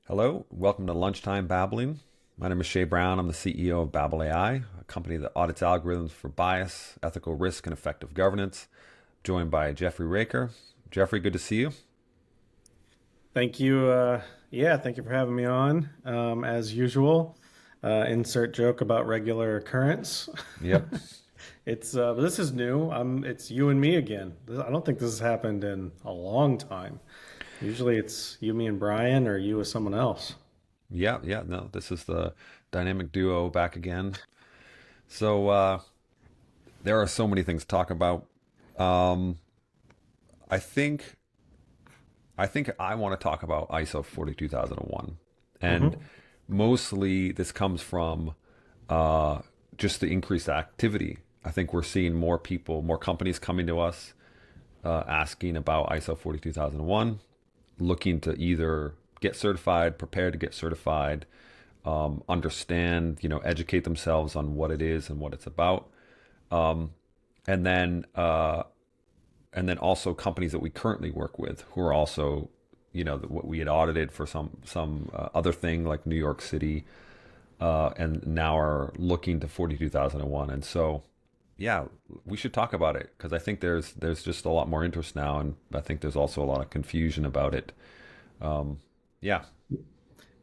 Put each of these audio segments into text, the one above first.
Hello, welcome to Lunchtime BABLing. My name is Shea Brown. I'm the CEO of BABL AI, a company that audits algorithms for bias, ethical risk, and effective governance. Joined by Jeffery Recker. Jeffery, good to see you. Thank you. Thank you for having me on. As usual, insert joke about regular occurrence. Yep. It's this is new. It's you and me again. I don't think this has happened in a long time. Usually it's you, me, and Brian, or you with someone else. Yeah. No, this is the dynamic duo back again. So there are so many things to talk about. Um, I think I want to talk about ISO 42001, and Hmm. mostly this comes from just the increased activity. I think we're seeing more people, more companies coming to us asking about ISO 42001, looking to either get certified, prepare to get certified, understand, educate themselves on what it is and what it's about, um, and then also companies that we currently work with who are also, what we had audited for some other thing like New York City, and now are looking to 42001. And so, yeah, we should talk about it because I think there's just a lot more interest now, and I think there's also a lot of confusion about it. Um, yeah,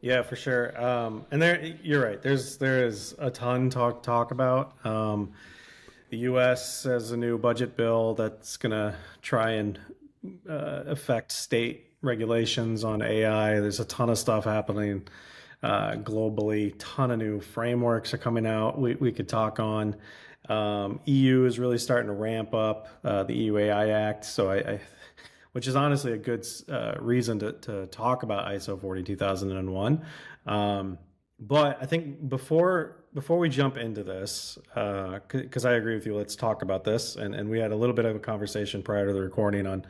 Yeah, for sure. And you're right. There is a ton talk about. The U.S. has a new budget bill that's gonna try and affect state regulations on AI. There's a ton of stuff happening globally. Ton of new frameworks are coming out. We could talk on. EU is really starting to ramp up the EU AI Act. Which is honestly a good reason to talk about ISO 42001. But I think before we jump into this, because I agree with you, let's talk about this. And we had a little bit of a conversation prior to the recording on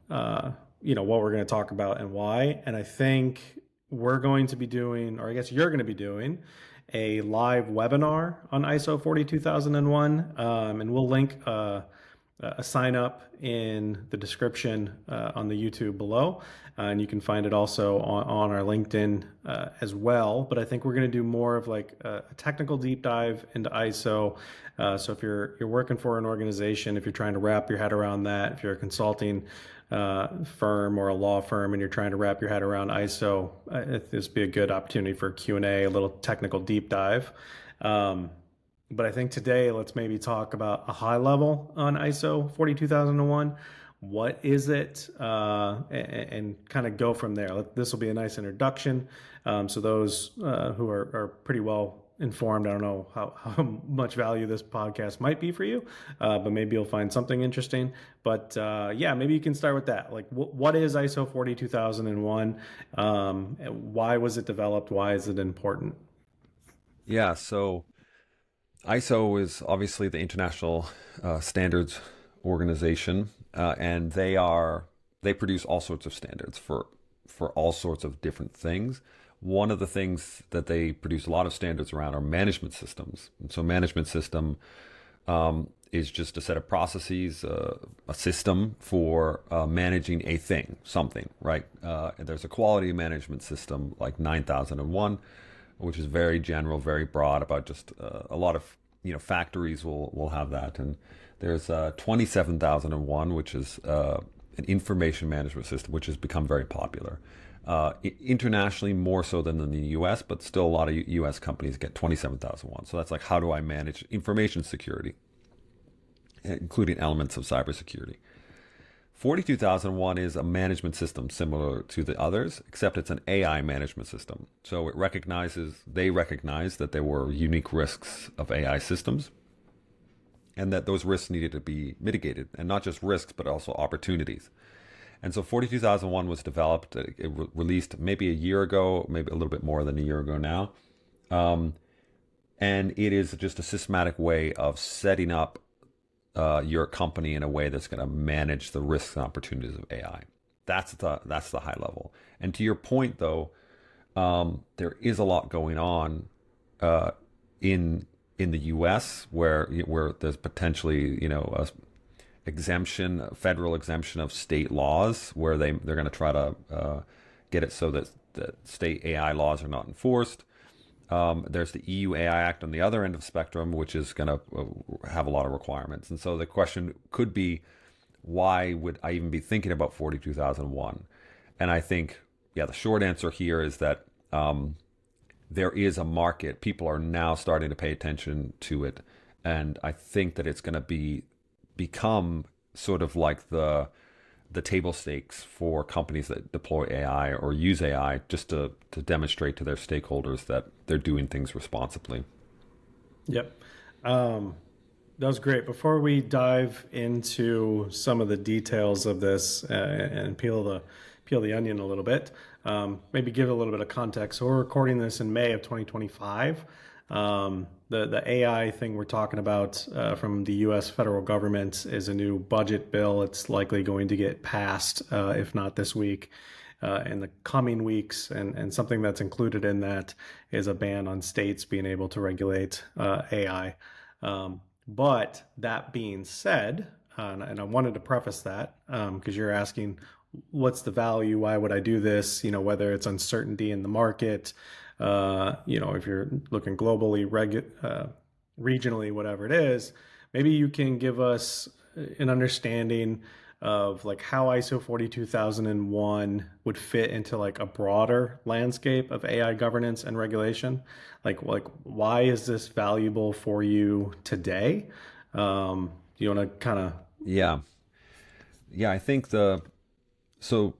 what we're going to talk about and why. And I think we're going to be doing, or I guess you're going to be doing, a live webinar on ISO 42001, and we'll link a sign up in the description on the YouTube below. And you can find it also on our LinkedIn as well. But I think we're going to do more of like a technical deep dive into ISO. So if you're working for an organization, if you're trying to wrap your head around that, if you're a consulting firm or a law firm and you're trying to wrap your head around ISO, this would be a good opportunity for Q&A, a little technical deep dive. But I think today, let's maybe talk about a high level on ISO 42001. What is it? And kind of go from there. This will be a nice introduction. So those who are pretty well informed, I don't know how much value this podcast might be for you, but maybe you'll find something interesting. But yeah, maybe you can start with that. Like, what is ISO 42001? Why was it developed? Why is it important? yeah. So ISO is obviously the International Standards Organization, and they produce all sorts of standards for all sorts of different things. One of the things that they produce a lot of standards around are management systems. And so, management system is just a set of processes, a system for managing a thing, something, right? And there's a quality management system like 9001, which is very general, very broad about just a lot of factories will have that. And there's 27001, which is an information management system, which has become very popular internationally, more so than in the U.S., but still a lot of U.S. companies get 27001. So that's like, how do I manage information security, including elements of cybersecurity? 42001 is a management system similar to the others, except it's an AI management system. So they recognize that there were unique risks of AI systems and that those risks needed to be mitigated, and not just risks, but also opportunities. And so 42001 was developed, released maybe a year ago, maybe a little bit more than a year ago now. And it is just a systematic way of setting up your company in a way that's going to manage the risks and opportunities of AI. That's the high level. And to your point, though, there is a lot going on in the U.S. where there's potentially a federal exemption of state laws where they're going to try to get it so that state AI laws are not enforced. There's the EU AI Act on the other end of the spectrum, which is going to have a lot of requirements. And so the question could be, why would I even be thinking about 42,001? And I think, yeah, the short answer here is that there is a market. People are now starting to pay attention to it. And I think that it's going to become sort of like the table stakes for companies that deploy AI or use AI just to demonstrate to their stakeholders that they're doing things responsibly. Yep. That was great. Before we dive into some of the details of this and peel the onion a little bit, maybe give a little bit of context. So we're recording this in May of 2025. The AI thing we're talking about from the U.S. federal government is a new budget bill. It's likely going to get passed, if not this week, in the coming weeks. And something that's included in that is a ban on states being able to regulate AI. But that being said, and I wanted to preface that because you're asking, what's the value? Why would I do this? Whether it's uncertainty in the market, if you're looking globally, regionally, whatever it is, maybe you can give us an understanding of like how ISO 42001 would fit into like a broader landscape of AI governance and regulation. Like why is this valuable for you today? Do you want to kind of? Yeah. Yeah, I think so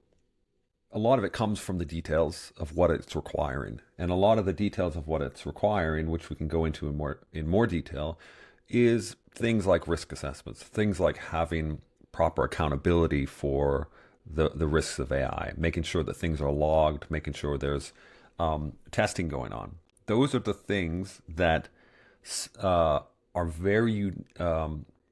a lot of it comes from the details of what it's requiring. And a lot of the details of what it's requiring, which we can go into in more detail, is things like risk assessments, things like having proper accountability for the risks of AI, making sure that things are logged, making sure there's testing going on. Those are the things that are very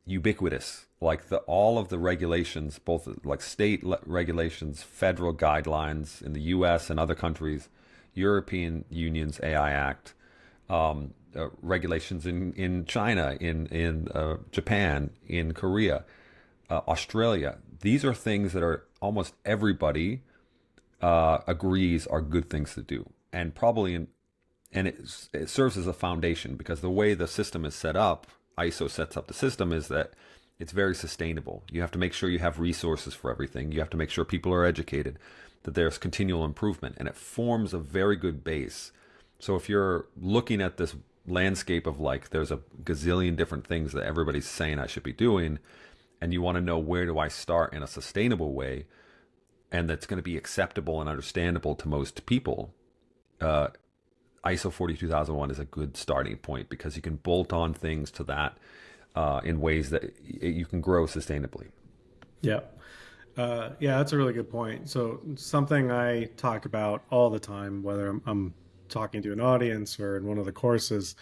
ubiquitous. Like all of the regulations, both like state regulations, federal guidelines in the U.S. and other countries, European Union's AI Act, regulations in China, in Japan, in Korea, Australia. These are things that are almost everybody agrees are good things to do, and it serves as a foundation because the way the system is set up, ISO sets up the system, is that it's very sustainable. You have to make sure you have resources for everything. You have to make sure people are educated, that there's continual improvement, and it forms a very good base. So if you're looking at this landscape of like, there's a gazillion different things that everybody's saying I should be doing, and you want to know where do I start in a sustainable way, and that's going to be acceptable and understandable to most people, ISO 42001 is a good starting point because you can bolt on things to that in ways that you can grow sustainably. Yeah. Yeah, that's a really good point. So something I talk about all the time, whether I'm talking to an audience or in one of the courses,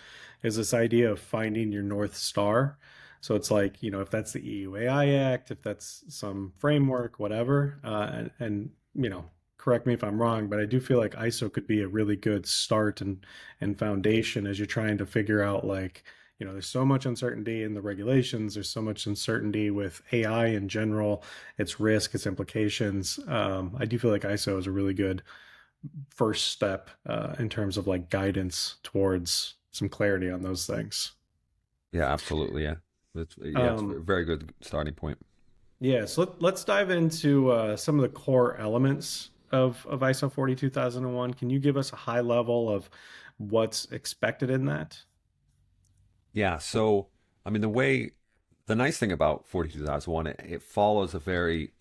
is this idea of finding your North Star. So it's like, if that's the EU AI Act, if that's some framework, whatever, correct me if I'm wrong, but I do feel like ISO could be a really good start and foundation as you're trying to figure out like, there's so much uncertainty in the regulations. There's so much uncertainty with AI in general, its risk, its implications. I do feel like ISO is a really good first step in terms of like guidance towards some clarity on those things. Yeah, absolutely. Yeah, it's a Um, very good starting point. yeah, so let's dive into some of the core elements of ISO 42001. Can you give us a high level of what's expected in that? Yeah, so I mean, the nice thing about 42001, it follows a very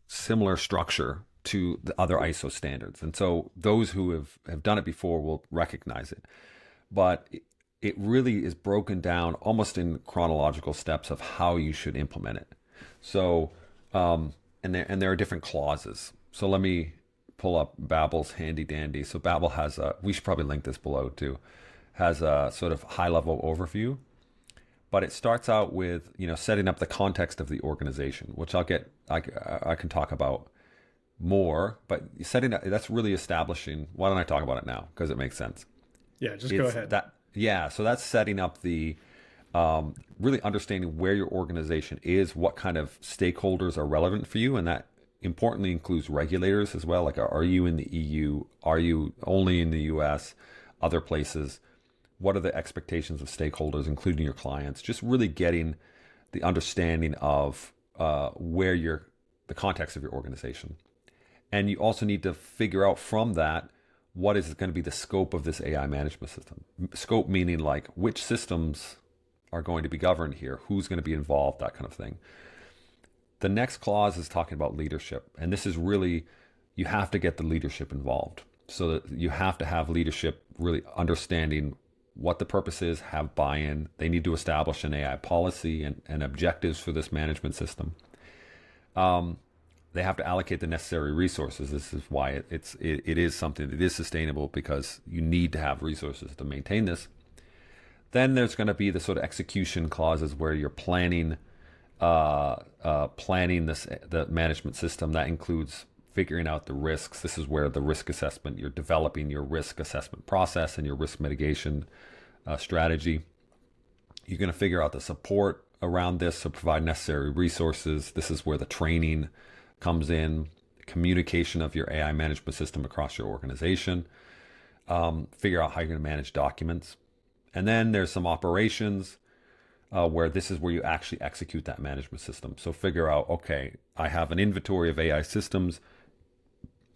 similar structure to the other ISO standards. And so those who have done it before will recognize it. But it really is broken down almost in chronological steps of how you should implement it. So, and there are different clauses. So let me pull up Babel's handy dandy. So Babel has we should probably link this below too, has a sort of high level overview, but it starts out with, setting up the context of the organization, which I can talk about more, but setting up, that's really establishing. Why don't I talk about it now? Because it makes sense. Yeah, just go It's ahead. that, yeah. So that's setting up the, really understanding where your organization is, what kind of stakeholders are relevant for you, and that importantly includes regulators as well. Like, are you in the EU? Are you only in the US? Other places? What are the expectations of stakeholders, including your clients? Just really getting the understanding of the context of your organization. And you also need to figure out from that what is going to be the scope of this AI management system. Scope meaning like which systems are going to be governed here, who's going to be involved, that kind of thing. The next clause is talking about leadership. And this is really, you have to get the leadership involved. So that you have to have leadership really understanding what the purpose is, have buy-in. They need to establish an AI policy and objectives for this management system. They have to allocate the necessary resources. This is why it is something that is sustainable, because you need to have resources to maintain this. Then there's going to be the sort of execution clauses where you're planning the management system. That includes figuring out the risks. This is where the risk assessment, you're developing your risk assessment process and your risk mitigation strategy. You're going to figure out the support around this, so provide necessary resources. This is where the training comes in, communication of your AI management system across your organization. Figure out how you're going to manage documents. And then there's some operations where this is where you actually execute that management system. So figure out, okay, I have an inventory of AI systems.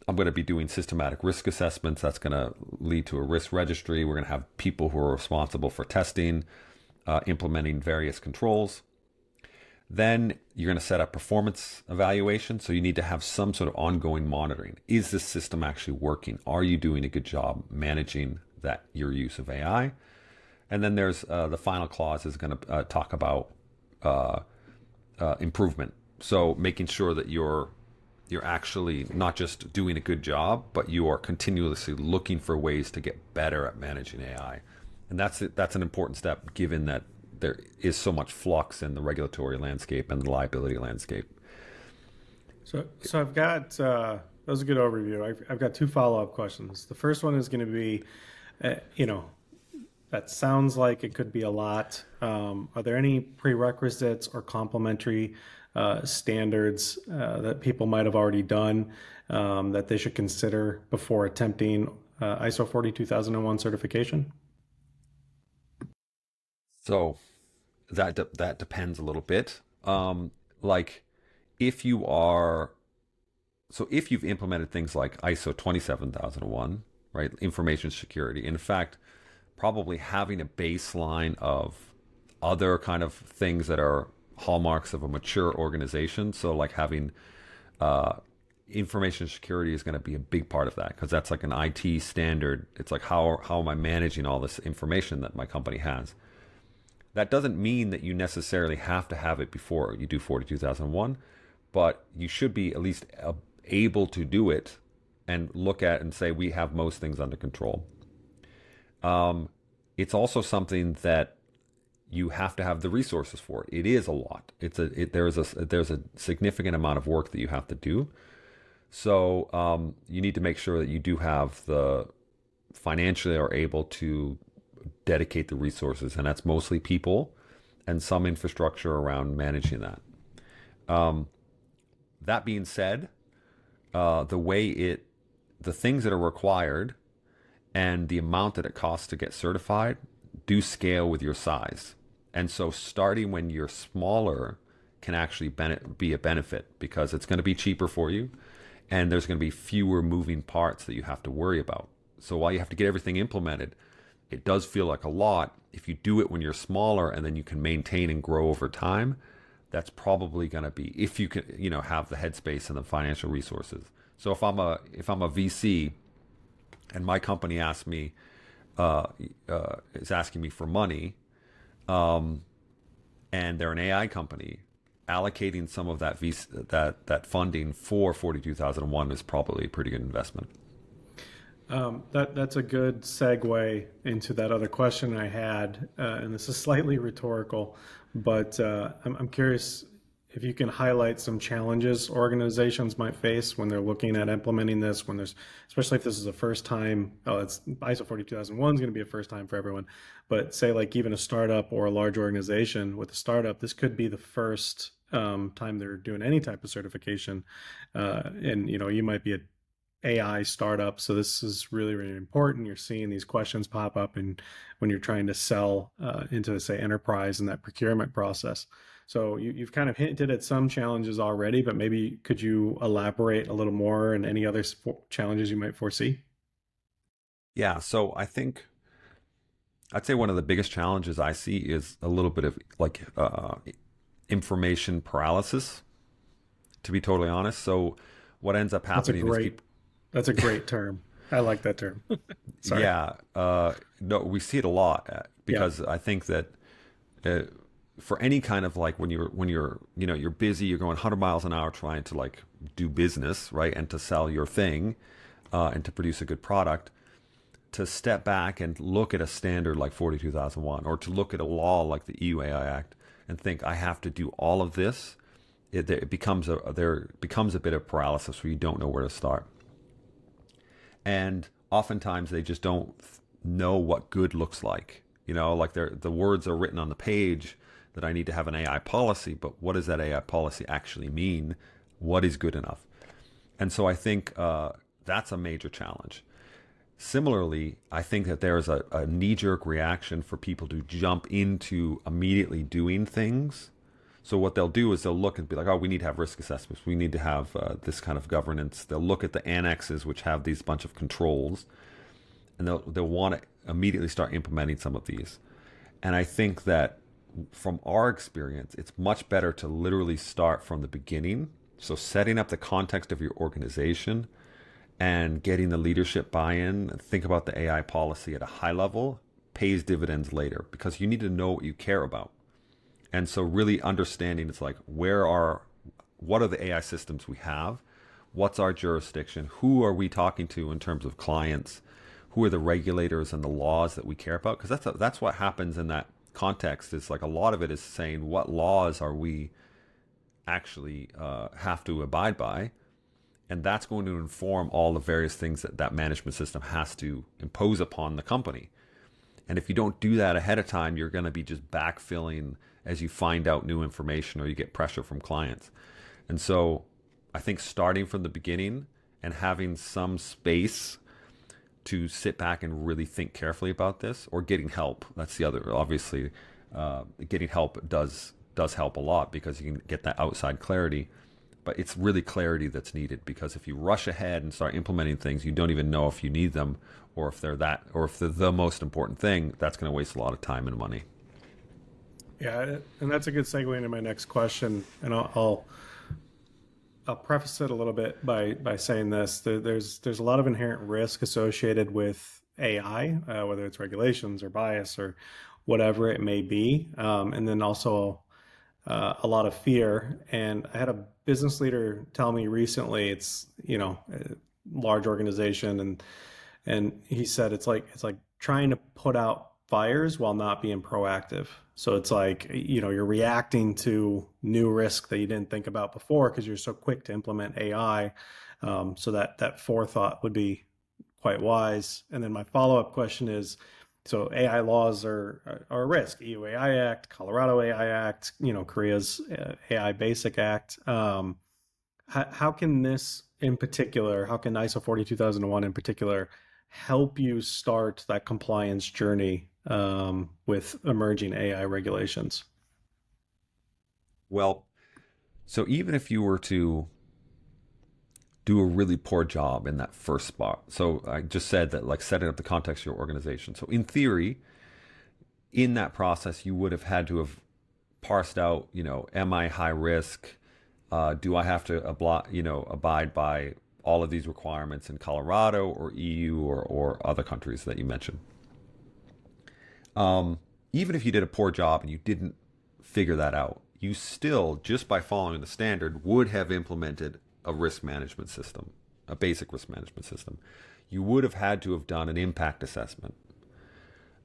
I'm going to be doing systematic risk assessments. That's going to lead to a risk registry. We're going to have people who are responsible for testing, implementing various controls. Then you're going to set up performance evaluation. So you need to have some sort of ongoing monitoring. Is this system actually working? Are you doing a good job managing your use of AI? And then there's the final clause is going to talk about improvement. So making sure that you're actually not just doing a good job, but you are continuously looking for ways to get better at managing AI. And that's an important step, given that there is so much flux in the regulatory landscape and the liability landscape. So I've got that was a good overview. I've got two follow-up questions. The first one is going to be, that sounds like it could be a lot. Are there any prerequisites or complementary standards that people might have already done that they should consider before attempting ISO 42001 certification? So that depends a little bit. Like if you are, so if you've implemented things like ISO 27001, right, information security, in fact, probably having a baseline of other kind of things that are hallmarks of a mature organization. So like having information security is going to be a big part of that, because that's like an IT standard. It's like, how am I managing all this information that my company has? That doesn't mean that you necessarily have to have it before you do 42001, but you should be at least able to do it and look at and say, we have most things under control. It's also something that you have to have the resources for. It is a lot. There's a significant amount of work that you have to do. So you need to make sure that you do have the financially are able to dedicate the resources, and that's mostly people and some infrastructure around managing that. That being said, the things that are required and the amount that it costs to get certified do scale with your size. And so starting when you're smaller can actually be a benefit, because it's going to be cheaper for you and there's going to be fewer moving parts that you have to worry about. So while you have to get everything implemented, it does feel like a lot. If you do it when you're smaller and then you can maintain and grow over time, that's probably going to be, if you can, have the headspace and the financial resources. So if I'm a VC and my company asks me, is asking me for money, and they're an AI company, allocating some of that that funding for 42001 is probably a pretty good investment. That's a good segue into that other question I had, and this is slightly rhetorical, but I'm curious if you can highlight some challenges organizations might face when they're looking at implementing this, especially if this is a first time. It's ISO 42001 is going to be a first time for everyone, but say like even a startup or a large organization with a startup, this could be the first time they're doing any type of certification. And you might be a AI startup. So this is really, really important. You're seeing these questions pop up, and when you're trying to sell into, say, enterprise and that procurement process. So you've kind of hinted at some challenges already, but maybe could you elaborate a little more and any other challenges you might foresee? Yeah, so I think I'd say one of the biggest challenges I see is a little bit of like information paralysis, to be totally honest. So what ends up That's a happening is great people, that's a great term. I like that term. Sorry. yeah, no, we see it a lot Yeah. because I think that uh, for any kind of like when you're you're busy, you're going 100 miles an hour trying to like do business, right, and to sell your thing and to produce a good product. To step back and look at a standard like 42,001 or to look at a law like the EU AI Act and think I have to do all of this, it becomes there becomes a bit of paralysis where you don't know where to start. And oftentimes they just don't know what good looks like. Like the words are written on the page that I need to have an AI policy, but what does that AI policy actually mean? What is good enough? And so I think that's a major challenge. Similarly, I think that there is a knee jerk reaction for people to jump into immediately doing things. So, what they'll do is they'll look and be like, oh, we need to have risk assessments. We need to have this kind of governance. They'll look at the annexes, which have these bunch of controls, and they'll want to immediately start implementing some of these. And I think that from our experience, it's much better to literally start from the beginning. So, setting up the context of your organization and getting the leadership buy-in, think about the AI policy at a high level, pays dividends later because you need to know what you care about. And so really understanding it's like what are the AI systems we have? What's our jurisdiction? Who are we talking to in terms of clients? Who are the regulators and the laws that we care about? Because that's what happens in that context. Is like a lot of it is saying what laws are we actually have to abide by, and that's going to inform all the various things that that management system has to impose upon the company. And if you don't do that ahead of time, you're going to be just backfilling as you find out new information or you get pressure from clients. And so I think starting from the beginning and having some space to sit back and really think carefully about this, or getting help. That's the other, obviously, getting help does help a lot because you can get that outside clarity. But it's really clarity that's needed, because if you rush ahead and start implementing things, you don't even know if you need them or if they're the most important thing. That's going to waste a lot of time and money. Yeah, and that's a good segue into my next question. And I'll preface it a little bit by saying this: there's a lot of inherent risk associated with AI, whether it's regulations or bias or whatever it may be, and then also a lot of fear. And I had a business leader tell me recently, it's a large organization, and he said it's like trying to put out fires while not being proactive. So it's like, you're reacting to new risk that you didn't think about before because you're so quick to implement AI. So that forethought would be quite wise. And then my follow-up question is, so AI laws are a risk. EU AI Act, Colorado AI Act, Korea's AI Basic Act. How can this in particular, how can ISO 42001 in particular help you start that compliance journey with emerging AI regulations? Well, so even if you were to do a really poor job in that first spot, so I just said that, like, setting up the context of your organization. So in theory, in that process, you would have had to have parsed out, am I high risk? Do I have to abide by all of these requirements in Colorado or EU or other countries that you mentioned? Even if you did a poor job and you didn't figure that out, you still, just by following the standard, would have implemented a risk management system, a basic risk management system. You would have had to have done an impact assessment,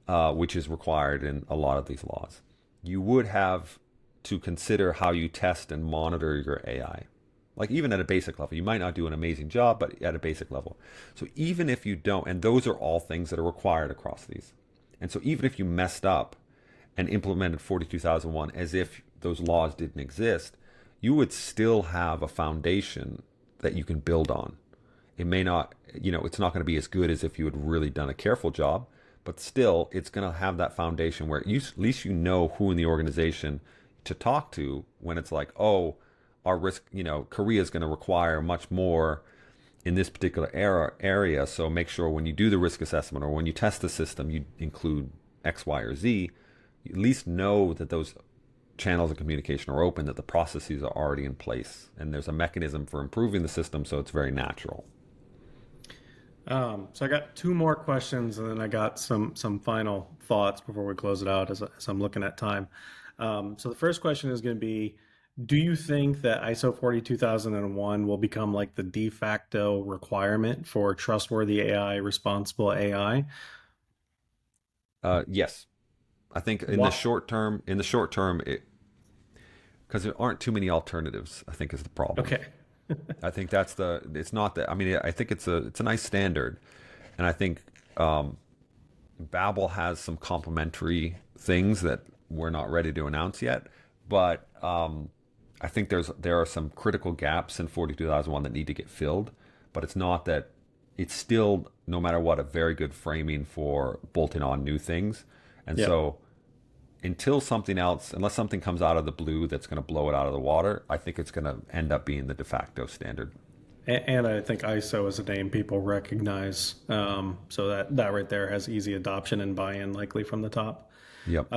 which is required in a lot of these laws. You would have to consider how you test and monitor your AI. Like, even at a basic level, you might not do an amazing job, but at a basic level. So even if you don't, and those are all things that are required across these. And so even if you messed up and implemented 42001 as if those laws didn't exist, you would still have a foundation that you can build on. It may not, it's not going to be as good as if you had really done a careful job, but still, it's going to have that foundation where at least you know who in the organization to talk to when it's like, oh, our risk, Korea is going to require much more in this particular area. So make sure when you do the risk assessment or when you test the system, you include X, Y, or Z. You at least know that those channels of communication are open, that the processes are already in place, and there's a mechanism for improving the system, so it's very natural. So I got two more questions, and then I got some final thoughts before we close it out as I'm looking at time. So the first question is going to be, do you think that ISO 42001 will become like the de facto requirement for trustworthy AI, responsible AI? Yes, I think What? in the short term, because there aren't too many alternatives, I think is the problem. Okay. I think it's not that, I mean, I think it's a nice standard. And I think Babel has some complementary things that we're not ready to announce yet. But I think there are some critical gaps in 42001 that need to get filled. But it's not that it's still, no matter what, a very good framing for bolting on new things. And Yeah. so unless something comes out of the blue that's going to blow it out of the water, I think it's going to end up being the de facto standard. And I think ISO is a name people recognize. So that right there has easy adoption and buy-in likely from the top. Yep.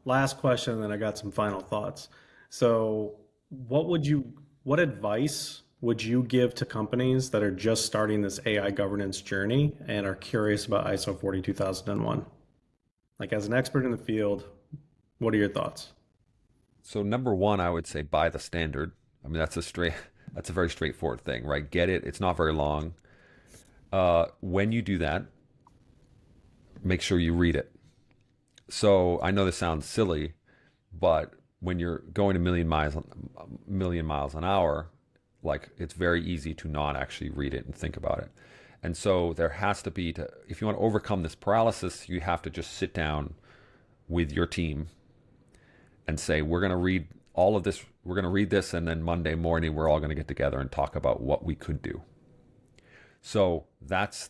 Last question, and then I got some final thoughts. So what advice would you give to companies that are just starting this AI governance journey and are curious about ISO 42001? Like as an expert in the field, what are your thoughts? So number one, I would say buy the standard. I mean, that's a very straightforward thing, right? Get it. It's not very long. When you do that, make sure you read it. So I know this sounds silly, but when you're going a million miles an hour, like it's very easy to not actually read it and think about it. And so there has to be if you want to overcome this paralysis, you have to just sit down with your team and say, we're going to read all of this. We're going to read this, and then Monday morning, we're all going to get together and talk about what we could do. So that's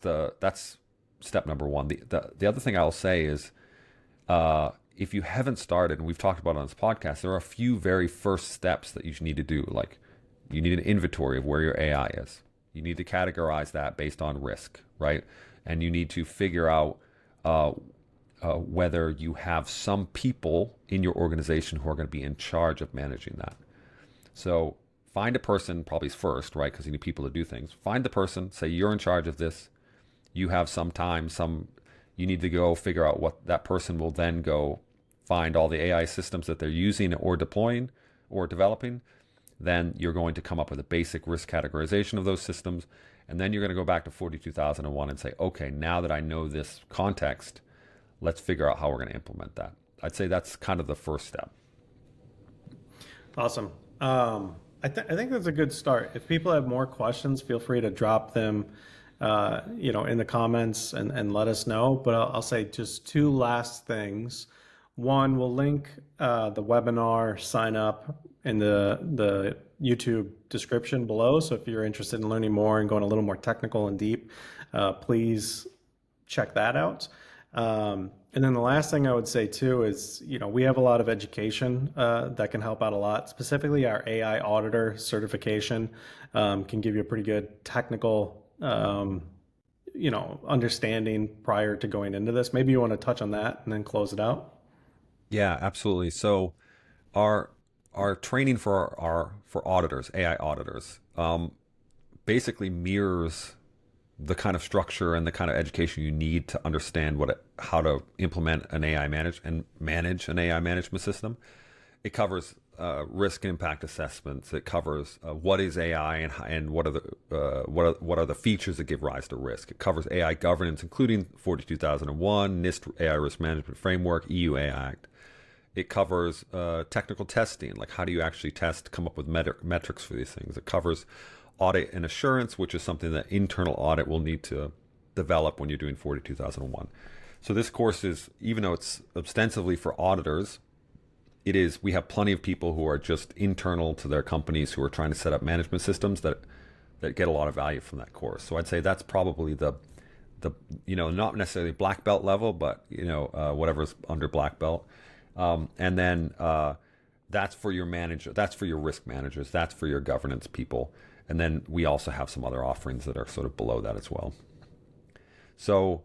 step number one. The other thing I'll say is, if you haven't started, and we've talked about it on this podcast, there are a few very first steps that you need to do. Like you need an inventory of where your AI is. You need to categorize that based on risk, right? And you need to figure out whether you have some people in your organization who are going to be in charge of managing that. So find a person, probably first, right? Because you need people to do things. Find the person, say you're in charge of this. You have some time, you need to go figure out what that person will then go find all the AI systems that they're using or deploying or developing. Then you're going to come up with a basic risk categorization of those systems. And then you're going to go back to 42001 and say, okay, now that I know this context, let's figure out how we're going to implement that. I'd say that's kind of the first step. Awesome. I think that's a good start. If people have more questions, feel free to drop them, in the comments and let us know. But I'll say just two last things. One, we'll link the webinar sign up in the YouTube description below. So if you're interested in learning more and going a little more technical and deep, please check that out. And then the last thing I would say too is, we have a lot of education that can help out a lot. Specifically, our AI Auditor certification can give you a pretty good technical, understanding prior to going into this. Maybe you want to touch on that and then close it out. Yeah, absolutely. So our training for auditors, AI auditors, basically mirrors the kind of structure and the kind of education you need to understand how to implement an AI manage an AI management system. It covers risk impact assessments. It covers what is AI and what are the features that give rise to risk. It covers AI governance, including 42001, NIST AI Risk Management Framework, EU AI Act. It covers technical testing, like how do you actually come up with metrics for these things. It covers audit and assurance, which is something that internal audit will need to develop when you're doing 42001. So this course is, even though it's ostensibly for auditors, we have plenty of people who are just internal to their companies who are trying to set up management systems that get a lot of value from that course. So I'd say that's probably the not necessarily black belt level, but whatever's under black belt. And then that's for your manager, that's for your risk managers, that's for your governance people. And then we also have some other offerings that are sort of below that as well. So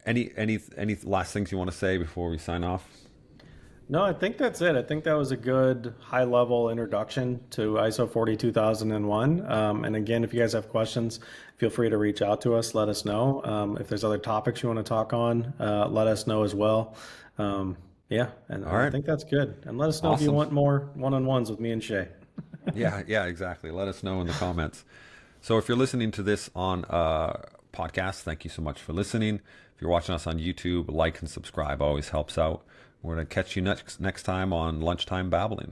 any last things you want to say before we sign off? No, I think that's it. I think that was a good high level introduction to ISO 42001. And again, if you guys have questions, feel free to reach out to us. Let us know. If there's other topics you want to talk on, let us know as well. Yeah, and All I right. think that's good. And let us know if you Awesome. want more one-on-ones with me and Shea. Yeah, exactly. Let us know in the comments. So if you're listening to this on podcast, thank you so much for listening. If you're watching us on YouTube, like and subscribe always helps out. We're going to catch you next time on Lunchtime BABLing.